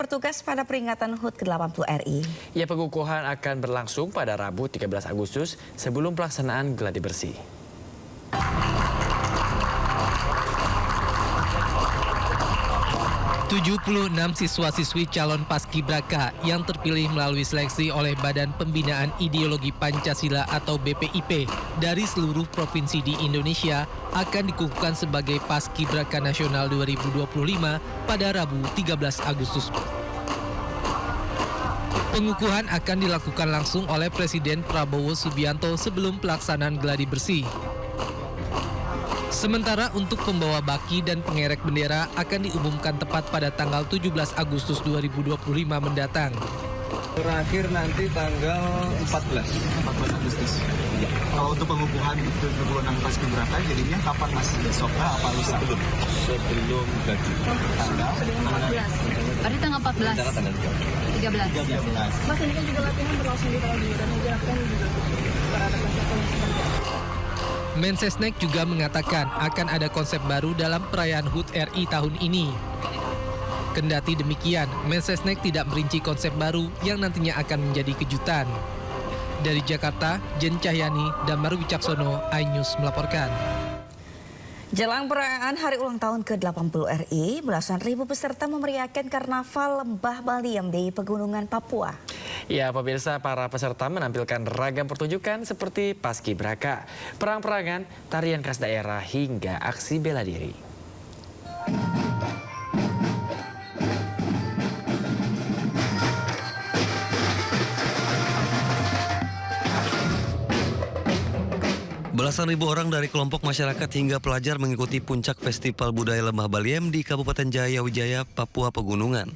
bertugas pada peringatan HUT ke-80 RI. Ya, pengukuhan akan berlangsung pada Rabu 13 Agustus sebelum pelaksanaan gladi bersih. ...76 siswa-siswi calon paskibraka yang terpilih melalui seleksi oleh Badan Pembinaan Ideologi Pancasila atau BPIP dari seluruh provinsi di Indonesia akan dikukuhkan sebagai Paskibraka Nasional 2025 pada Rabu 13 Agustus. Pengukuhan akan dilakukan langsung oleh Presiden Prabowo Subianto sebelum pelaksanaan gladi bersih. Sementara untuk pembawa baki dan pengerek bendera akan diumumkan tepat pada tanggal 17 Agustus 2025 mendatang. Terakhir nanti tanggal 14 Agustus. Ya. Kalau untuk pengukuhan 76 paskibraka jadinya kapan Mas? Besok apa lusa? Sebelum gaji. Tanggal 14. Berarti tanggal 14. Tanggal 13. Mas, ini kan juga latihan berlangsung di tahun ini dan diharapkan juga berada persiapan. Mensesnek juga mengatakan akan ada konsep baru dalam perayaan HUT RI tahun ini. Kendati demikian, Mensesnek tidak merinci konsep baru yang nantinya akan menjadi kejutan. Dari Jakarta, Jen Cahyani, Damar Wicaksono, iNews melaporkan. Jelang perayaan Hari Ulang Tahun ke-80 RI, belasan ribu peserta memeriahkan Karnaval Lembah Baliem di Pegunungan Papua. Ya, pemirsa, para peserta menampilkan ragam pertunjukan seperti paskibraka, perang-perangan, tarian khas daerah, hingga aksi bela diri. Belasan ribu orang dari kelompok masyarakat hingga pelajar mengikuti puncak Festival Budaya Lembah Baliem di Kabupaten Jaya Wijaya, Papua Pegunungan.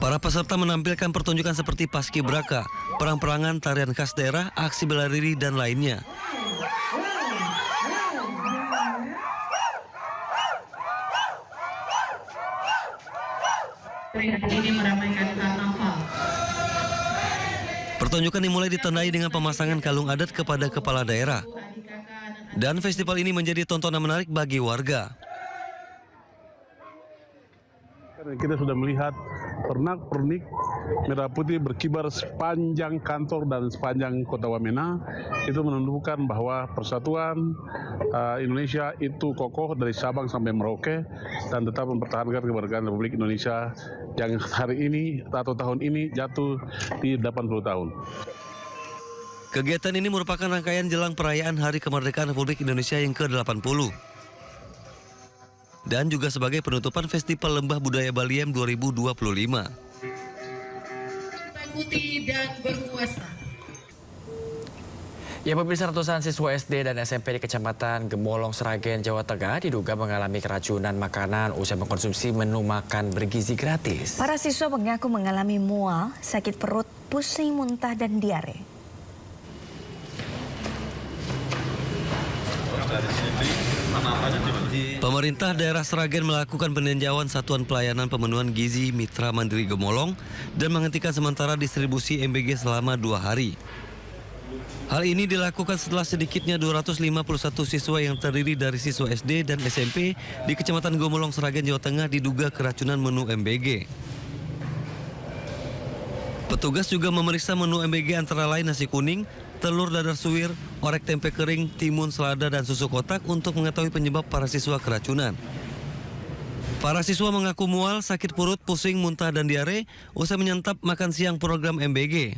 Para peserta menampilkan pertunjukan seperti paskibraka, perang-perangan, tarian khas daerah, aksi bela diri, dan lainnya. Ini meramaikan karnaval. Pertunjukan dimulai ditandai dengan pemasangan kalung adat kepada kepala daerah. Dan festival ini menjadi tontonan menarik bagi warga. Kita sudah melihat pernak-pernik merah putih berkibar sepanjang kantor dan sepanjang kota Wamena. Itu menunjukkan bahwa persatuan Indonesia itu kokoh dari Sabang sampai Merauke dan tetap mempertahankan kemerdekaan Republik Indonesia yang hari ini atau tahun ini jatuh di 80 tahun. Kegiatan ini merupakan rangkaian jelang perayaan Hari Kemerdekaan Republik Indonesia yang ke-80. Dan juga sebagai penutupan Festival Lembah Budaya Baliem 2025. Putih dan berkuasa. Ya, pemirsa, ratusan siswa SD dan SMP di Kecamatan Gemolong, Sragen, Jawa Tengah diduga mengalami keracunan makanan usai mengkonsumsi menu makan bergizi gratis. Para siswa mengaku mengalami mual, sakit perut, pusing, muntah, dan diare. Pemerintah daerah Sragen melakukan peninjauan Satuan Pelayanan Pemenuhan Gizi Mitra Mandiri Gemolong dan menghentikan sementara distribusi MBG selama 2 hari. Hal ini dilakukan setelah sedikitnya 251 siswa yang terdiri dari siswa SD dan SMP di Kecamatan Gemolong, Sragen, Jawa Tengah diduga keracunan menu MBG. Petugas juga memeriksa menu MBG antara lain nasi kuning, telur dadar suwir, orek tempe kering, timun, selada, dan susu kotak untuk mengetahui penyebab para siswa keracunan. Para siswa mengaku mual, sakit perut, pusing, muntah, dan diare usai menyantap makan siang program MBG.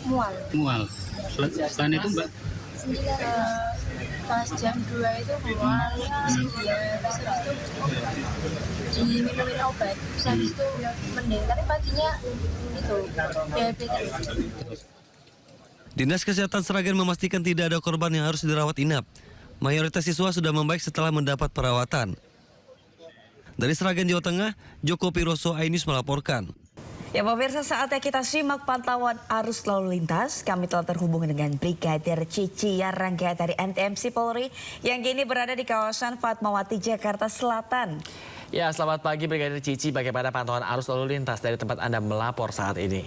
Mual. Selain itu, Mbak? Pas jam 2 itu mual, terus habis itu diminumin obat, terus habis itu mending, tapi paginya itu diabetes. Dinas Kesehatan Sragen memastikan tidak ada korban yang harus dirawat inap. Mayoritas siswa sudah membaik setelah mendapat perawatan. Dari Sragen, Jawa Tengah, Joko Piroso, iNews melaporkan. Ya, pemirsa, saatnya kita simak pantauan arus lalu lintas. Kami telah terhubung dengan Brigadir Cici Yarangga dari NTMC Polri yang kini berada di kawasan Fatmawati, Jakarta Selatan. Ya, selamat pagi Brigadir Cici. Bagaimana pantauan arus lalu lintas dari tempat Anda melapor saat ini?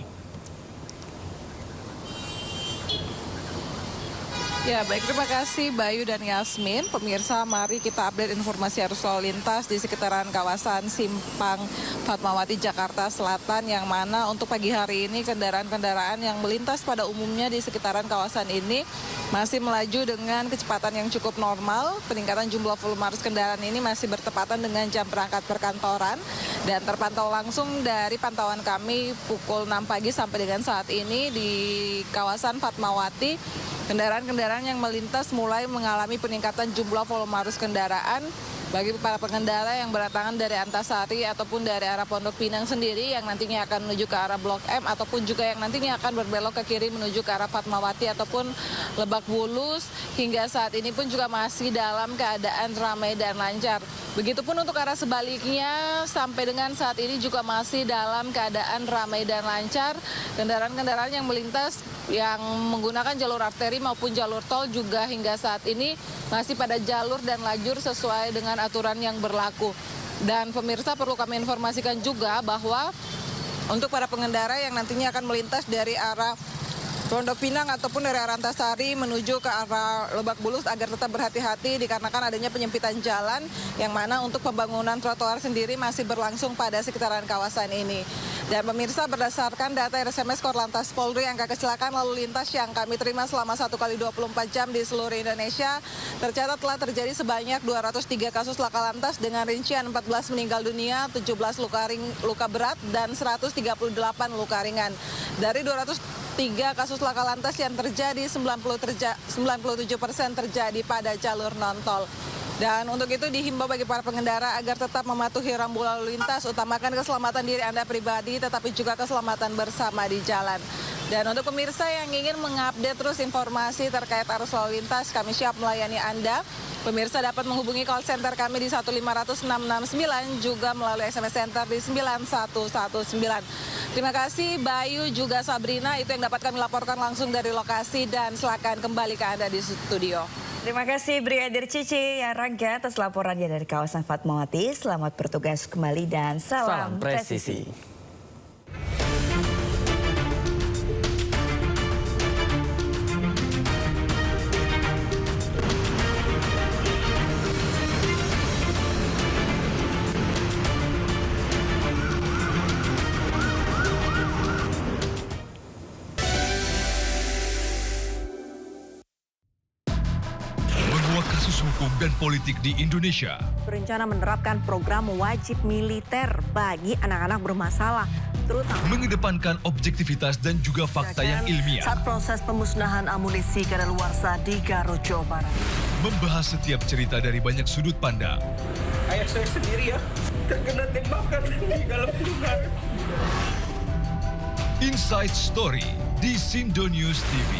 Ya, baik, terima kasih Bayu dan Yasmin. Pemirsa, mari kita update informasi arus lalu lintas di sekitaran kawasan Simpang Fatmawati, Jakarta Selatan, yang mana untuk pagi hari ini kendaraan-kendaraan yang melintas pada umumnya di sekitaran kawasan ini masih melaju dengan kecepatan yang cukup normal. Peningkatan jumlah volume arus kendaraan ini masih bertepatan dengan jam berangkat perkantoran dan terpantau langsung dari pantauan kami pukul 6 pagi sampai dengan saat ini di kawasan Fatmawati. Kendaraan-kendaraan yang melintas mulai mengalami peningkatan jumlah volume arus kendaraan bagi para pengendara yang berdatangan dari Antasari ataupun dari arah Pondok Pinang sendiri yang nantinya akan menuju ke arah Blok M ataupun juga yang nantinya akan berbelok ke kiri menuju ke arah Fatmawati ataupun Lebak Bulus. Hingga saat ini pun juga masih dalam keadaan ramai dan lancar. Begitupun untuk arah sebaliknya sampai dengan saat ini juga masih dalam keadaan ramai dan lancar. Kendaraan-kendaraan yang melintas yang menggunakan jalur arteri maupun jalur tol juga hingga saat ini masih pada jalur dan lajur sesuai dengan aturan yang berlaku. Dan pemirsa, perlu kami informasikan juga bahwa untuk para pengendara yang nantinya akan melintas dari arah Pondok Pinang ataupun dari arah Antasari menuju ke arah Lebak Bulus agar tetap berhati-hati dikarenakan adanya penyempitan jalan yang mana untuk pembangunan trotoar sendiri masih berlangsung pada sekitaran kawasan ini. Dan pemirsa, berdasarkan data RSMS Korlantas Polri, angka kecelakaan lalu lintas yang kami terima selama 1 kali 24 jam di seluruh Indonesia tercatat telah terjadi sebanyak 203 kasus laka lantas dengan rincian 14 meninggal dunia, 17 luka berat, dan 138 luka ringan. Dari 203 kasus laka lantas yang terjadi, 97% terjadi pada jalur non-tol. Dan untuk itu dihimbau bagi para pengendara agar tetap mematuhi rambu lalu lintas, utamakan keselamatan diri Anda pribadi, tetapi juga keselamatan bersama di jalan. Dan untuk pemirsa yang ingin mengupdate terus informasi terkait arus lalu lintas, kami siap melayani Anda. Pemirsa dapat menghubungi call center kami di 1500669, juga melalui SMS center di 9119. Terima kasih Bayu juga Sabrina, itu yang dapat kami laporkan langsung dari lokasi, dan silakan kembali ke Anda di studio. Terima kasih Brigadir Cici Yarangga atas laporannya dari kawasan Fatmawati. Selamat bertugas kembali dan salam presisi. Kasus hukum dan politik di Indonesia. Berencana menerapkan program wajib militer bagi anak-anak bermasalah, terutama mengedepankan objektivitas dan juga fakta yang ilmiah. Saat proses pemusnahan amunisi kadaluarsa di Garut, Jawa Barat. Membahas setiap cerita dari banyak sudut pandang. Ayah saya sendiri ya, terkena tembakan di dalam kandungan. Inside Story di Sindo News TV.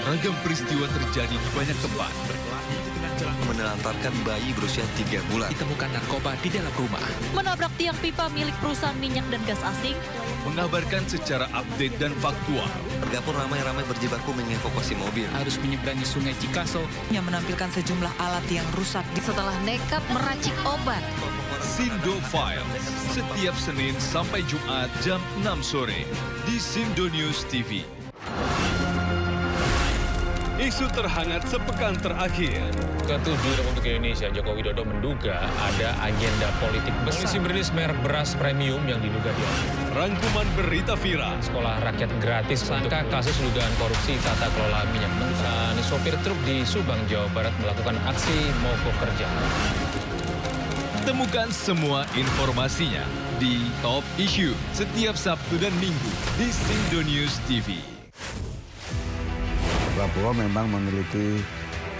Ragam peristiwa terjadi di banyak tempat. Menelantarkan bayi berusia 3 bulan. Ditemukan narkoba di dalam rumah. Menabrak tiang pipa milik perusahaan minyak dan gas asing. Mengabarkan secara update dan faktual. Warga pun ramai-ramai berjibaku mengevakuasi mobil. Harus menyeberangi sungai Cikaso. Yang menampilkan sejumlah alat yang rusak Setelah nekat meracik obat. Sindo Files. Setiap Senin sampai Jumat jam 6 sore di Sindo News TV. Isu terhangat sepekan terakhir. Ke-7 Republik Indonesia, Joko Widodo menduga ada agenda politik besar. Polisi merilis merek beras premium yang diduga diambil. Rangkuman berita viral. Sekolah rakyat gratis sangka kasus dugaan korupsi tata kelola minyak mentah. Sopir truk di Subang, Jawa Barat melakukan aksi mogok kerja. Temukan semua informasinya di Top Issue setiap Sabtu dan Minggu di Sindo News TV. Prabowo memang memiliki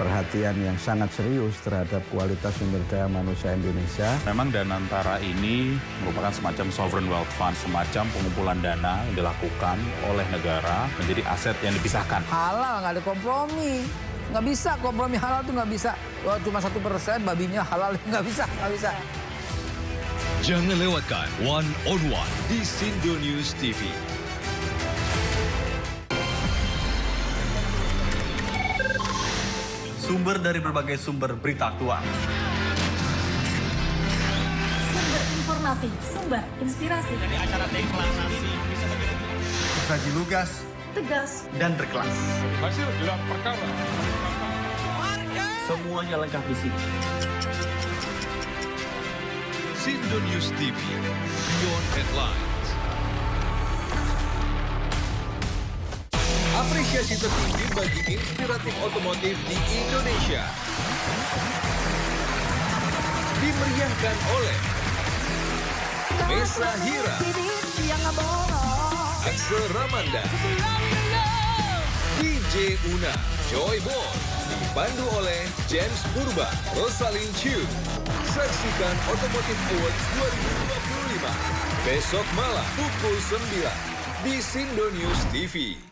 perhatian yang sangat serius terhadap kualitas sumber daya manusia Indonesia. Memang Danantara ini merupakan semacam sovereign wealth fund, semacam pengumpulan dana yang dilakukan oleh negara menjadi aset yang dipisahkan. Halal, nggak ada kompromi. Nggak bisa, kompromi halal tuh nggak bisa. Wah, cuma 1%, babinya halal, nggak bisa. Jangan lewatkan One on One di Sindo News TV. Sumber dari berbagai sumber berita aktual. Sumber informasi Cafe, sumber inspirasi. Dari acara deklarasi Saji lugas, Tegas, dan berkelas. Hasil gelar perkara. Semuanya lengkap di sini. Sindo News TV, Beyond Headlines. Apresiasi tertinggi bagi inspiratif otomotif di Indonesia. Dimeriahkan oleh Mesa Hira, Axel Ramanda, DJ Una, Joy Boy, dipandu oleh James Purba, Rosalyn Chiu. Saksikan Automotive Awards 2025 besok malam pukul 9 di Sindo News TV.